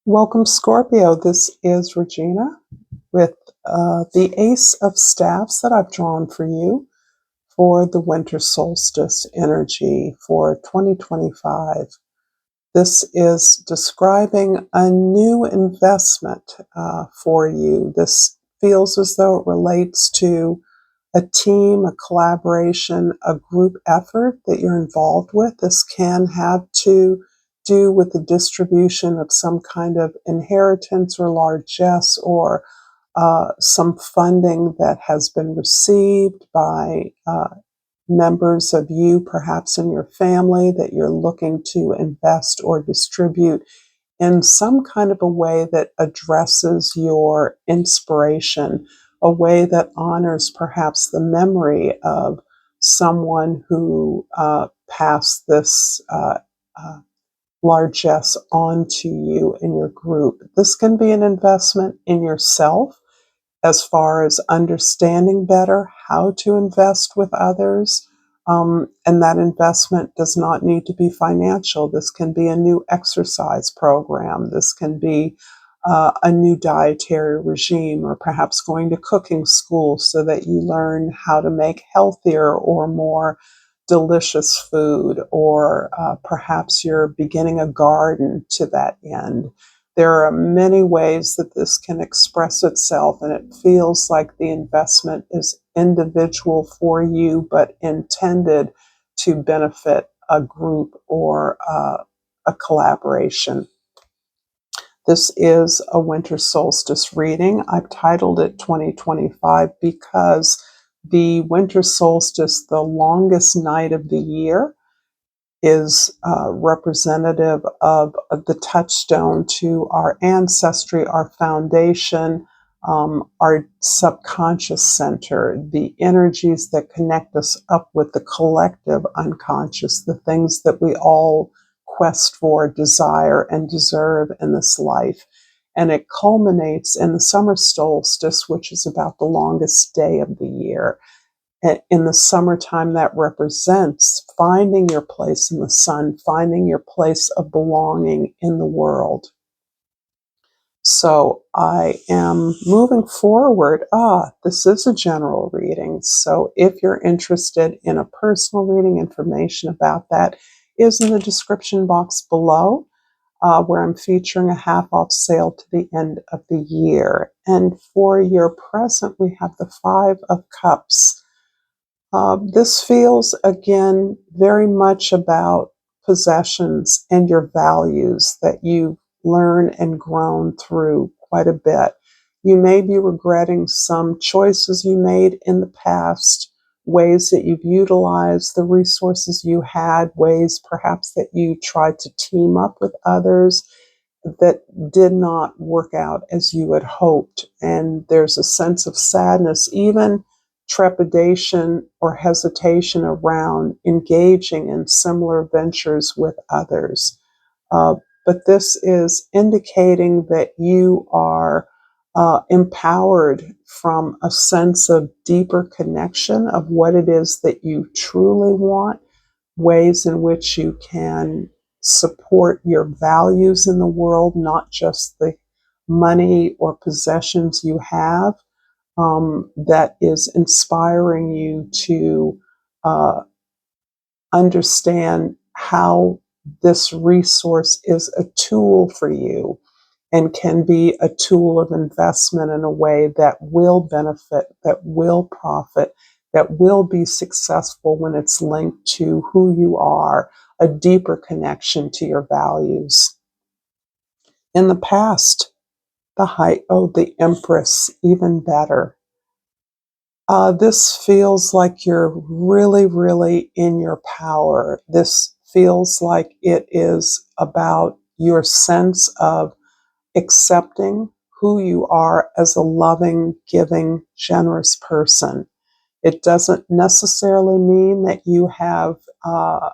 Welcome, Scorpio. This is Regina with the Ace of Staffs that I've drawn for you for the winter solstice energy for 2025. This is describing a new investment for you. This feels as though it relates to a team, a collaboration, a group effort that you're involved with. This can have to do with the distribution of some kind of inheritance or largesse or some funding that has been received by members of you, perhaps in your family, that you're looking to invest or distribute in some kind of a way that addresses your inspiration, a way that honors perhaps the memory of someone who passed this largesse on to you in your group. This can be an investment in yourself as far as understanding better how to invest with others. And that investment does not need to be financial. This can be a new exercise program. This can be a new dietary regime, or perhaps going to cooking school so that you learn how to make healthier or more delicious food, or perhaps you're beginning a garden to that end. There are many ways that this can express itself, and it feels like the investment is individual for you, but intended to benefit a group or a collaboration. This is a winter solstice reading. I've titled it 2025 because the winter solstice, the longest night of the year, is representative of the touchstone to our ancestry, our foundation, our subconscious center, the energies that connect us up with the collective unconscious, the things that we all quest for, desire, and deserve in this life. And it culminates in the summer solstice, which is about the longest day of the year. In the summertime, that represents finding your place in the sun, finding your place of belonging in the world. So I am moving forward. This is a general reading. So if you're interested in a personal reading, information about that is in the description box below, where I'm featuring a half-off sale to the end of the year. And for your present, we have the Five of Cups. This feels, again, very much about possessions and your values that you've learned and grown through quite a bit. You may be regretting some choices you made in the past, ways that you've utilized the resources you had, ways perhaps that you tried to team up with others that did not work out as you had hoped. And there's a sense of sadness, even trepidation or hesitation around engaging in similar ventures with others. But this is indicating that you are empowered from a sense of deeper connection of what it is that you truly want, ways in which you can support your values in the world, not just the money or possessions you have, that is inspiring you to understand how this resource is a tool for you and can be a tool of investment in a way that will benefit, that will profit, that will be successful when it's linked to who you are, a deeper connection to your values. In the past, the Empress, even better. This feels like you're really, really in your power. This feels like it is about your sense of accepting who you are as a loving, giving, generous person. It doesn't necessarily mean that you have a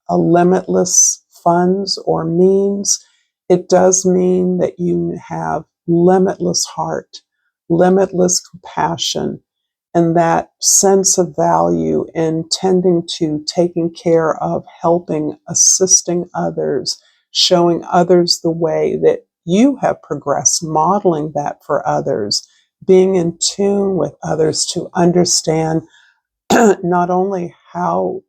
limitless funds or means. It does mean that you have limitless heart, limitless compassion, and that sense of value in tending to taking care of, helping, assisting others, showing others the way that you have progressed, modeling that for others, being in tune with others to understand not only how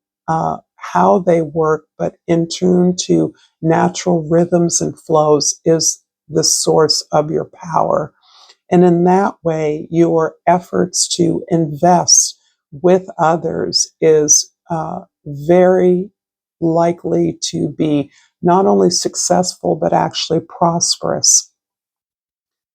they work, but in tune to natural rhythms and flows is the source of your power. And in that way, your efforts to invest with others is very likely to be not only successful, but actually prosperous.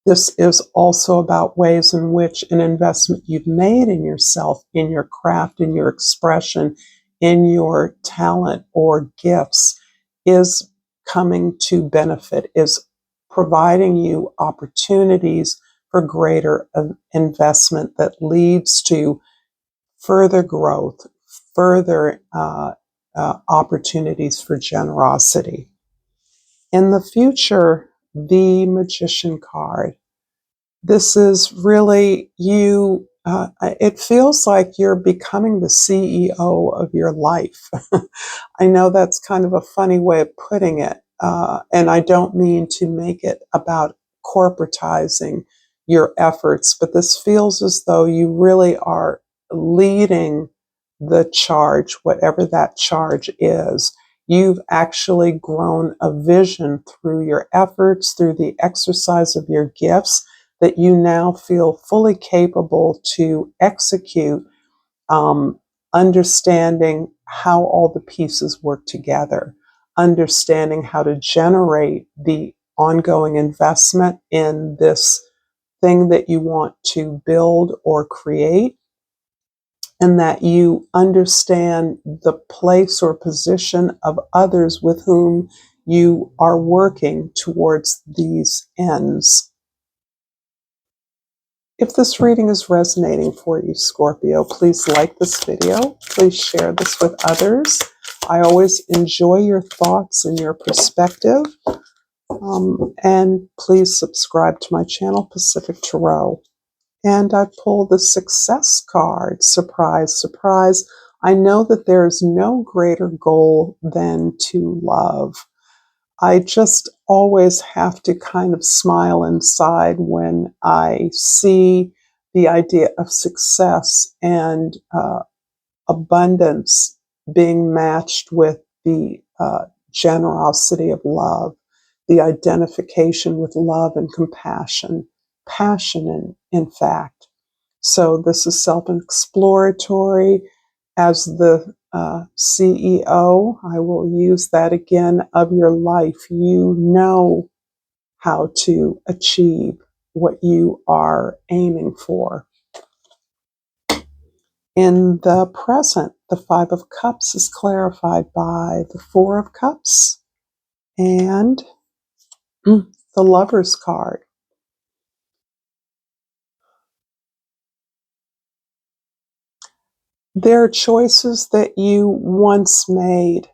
This is also about ways in which an investment you've made in yourself, in your craft, in your expression, in your talent or gifts is coming to benefit, is providing you opportunities for greater investment that leads to further growth, further opportunities for generosity. In the future, the Magician card. This is really you. It feels like you're becoming the CEO of your life. I know that's kind of a funny way of putting it. And I don't mean to make it about corporatizing your efforts, but this feels as though you really are leading the charge, whatever that charge is. You've actually grown a vision through your efforts, through the exercise of your gifts, that you now feel fully capable to execute, understanding how all the pieces work together, understanding how to generate the ongoing investment in this thing that you want to build or create, and that you understand the place or position of others with whom you are working towards these ends. If this reading is resonating for you, Scorpio, please like this video. Please share this with others. I always enjoy your thoughts and your perspective. And please subscribe to my channel, Pacific Tarot. And I pull the Success card. Surprise, surprise. I know that there is no greater goal than to love. I just always have to kind of smile inside when I see the idea of success and abundance being matched with the generosity of love, the identification with love and compassion, passion, in fact. So this is self-exploratory. As the CEO, I will use that again, of your life. You know how to achieve what you are aiming for. In the present, the Five of Cups is clarified by the Four of Cups and the Lover's card. There are choices that you once made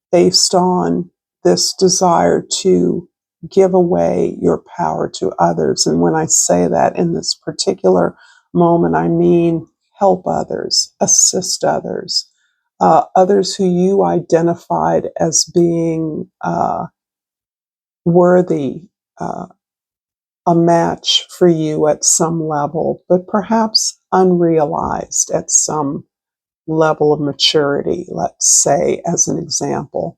based on this desire to give away your power to others. And when I say that in this particular moment, I mean help others, assist others, others who you identified as being worthy, a match for you at some level, but perhaps unrealized at some level of maturity, let's say, as an example.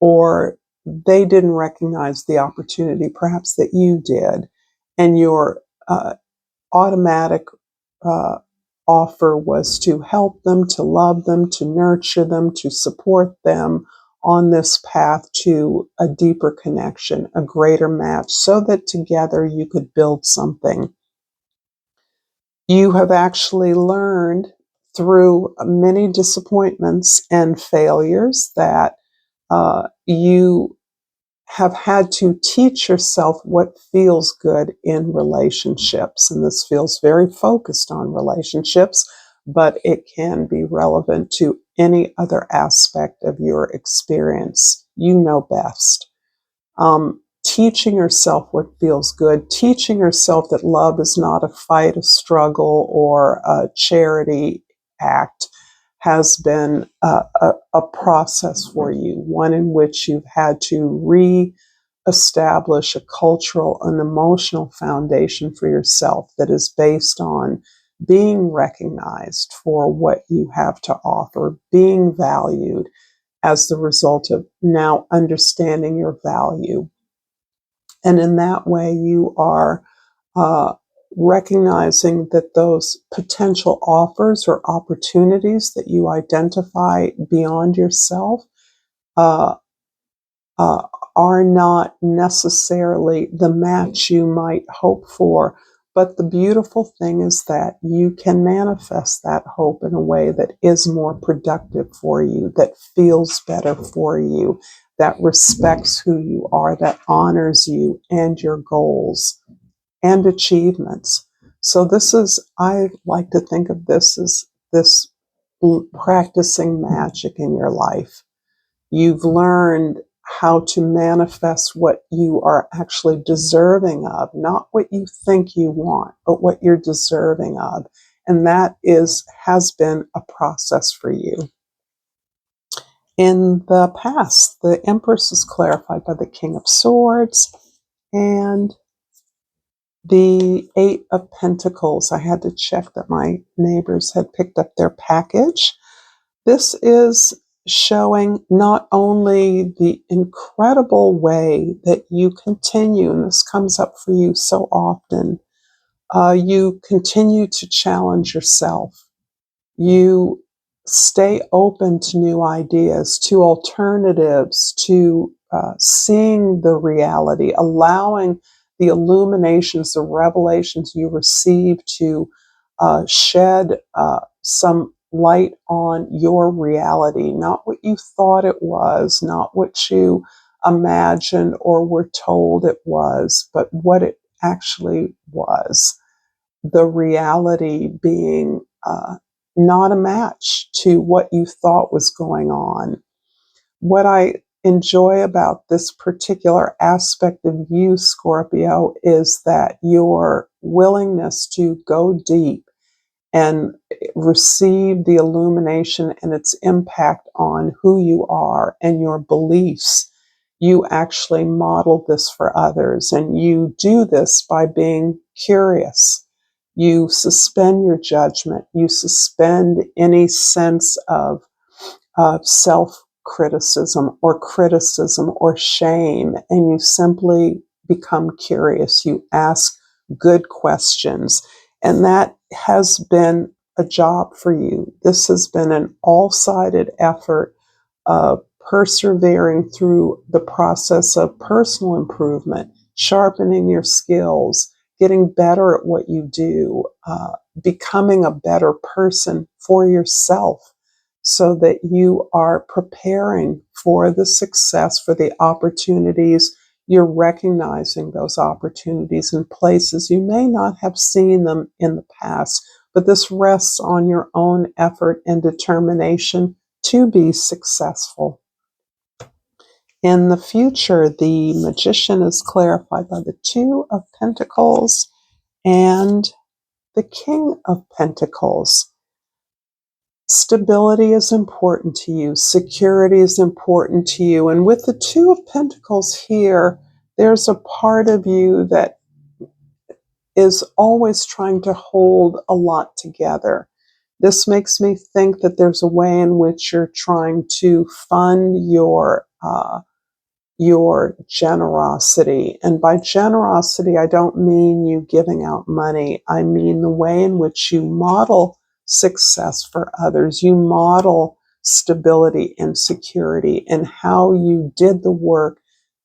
Or they didn't recognize the opportunity, perhaps that you did, and your automatic uh, offer was to help them, to love them, to nurture them, to support them on this path to a deeper connection, a greater match, so that together you could build something. You have actually learned through many disappointments and failures that you have had to teach yourself what feels good in relationships. And this feels very focused on relationships, but it can be relevant to any other aspect of your experience. You know best. Teaching yourself what feels good, teaching yourself that love is not a fight, a struggle, or a charity act has been a process for you, one in which you've had to establish a cultural and emotional foundation for yourself that is based on being recognized for what you have to offer, being valued as the result of now understanding your value. And in that way, you are uh, recognizing that those potential offers or opportunities that you identify beyond yourself uh, uh, are not necessarily the match you might hope for. But the beautiful thing is that you can manifest that hope in a way that is more productive for you, that feels better for you, that respects who you are, that honors you and your goals and achievements. So I like to think of this as this practicing magic in your life. You've learned how to manifest what you are actually deserving of, not what you think you want, but what you're deserving of. And that has been a process for you. In the past, the Empress is clarified by the King of Swords and the Eight of Pentacles. I had to check that my neighbors had picked up their package. This is showing not only the incredible way that you continue, and this comes up for you so often, you continue to challenge yourself. You stay open to new ideas, to alternatives, to seeing the reality, allowing the illuminations, the revelations you receive to shed some light on your reality, not what you thought it was, not what you imagined or were told it was, but what it actually was. The reality being not a match to what you thought was going on. What I enjoy about this particular aspect of you, Scorpio, is that your willingness to go deep and receive the illumination and its impact on who you are and your beliefs. You actually model this for others, and you do this by being curious. You suspend your judgment. You suspend any sense of self criticism or shame, and you simply become curious. You ask good questions, and that has been a job for you. This has been an all-sided effort of persevering through the process of personal improvement, sharpening your skills, getting better at what you do, becoming a better person for yourself, so that you are preparing for the success, for the opportunities. You're recognizing those opportunities in places you may not have seen them in the past, but this rests on your own effort and determination to be successful. In the future, the Magician is clarified by the Two of Pentacles and the King of Pentacles. Stability is important to you. Security is important to you. And with the Two of Pentacles here, there's a part of you that is always trying to hold a lot together. This makes me think that there's a way in which you're trying to fund your generosity. And by generosity, I don't mean you giving out money. I mean the way in which you model success for others. You model stability and security, and how you did the work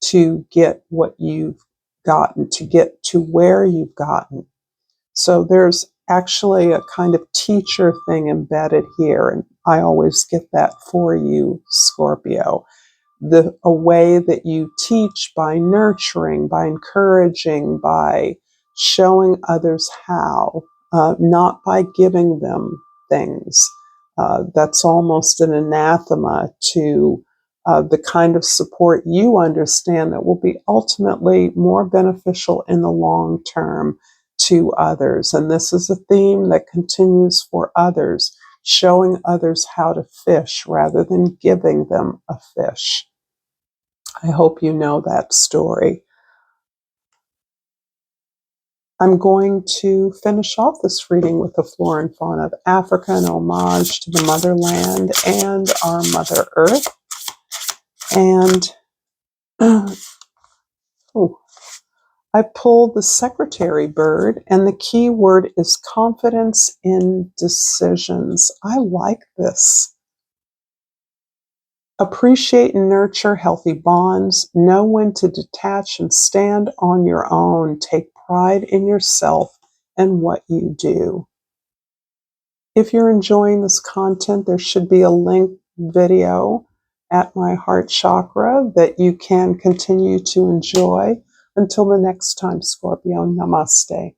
to get what you've gotten, to get to where you've gotten. So there's actually a kind of teacher thing embedded here, and I always get that for you, Scorpio. A way that you teach by nurturing, by encouraging, by showing others how, not by giving them things. That's almost an anathema to the kind of support you understand that will be ultimately more beneficial in the long term to others. And this is a theme that continues for others, showing others how to fish rather than giving them a fish. I hope you know that story. I'm going to finish off this reading with the flora and fauna of Africa, an homage to the motherland and our Mother Earth. And ooh, I pulled the secretary bird, and the key word is confidence in decisions. I like this. Appreciate and nurture healthy bonds. Know when to detach and stand on your own. Take pride in yourself and what you do. If you're enjoying this content, there should be a link video at my heart chakra that you can continue to enjoy. Until the next time, Scorpio, namaste.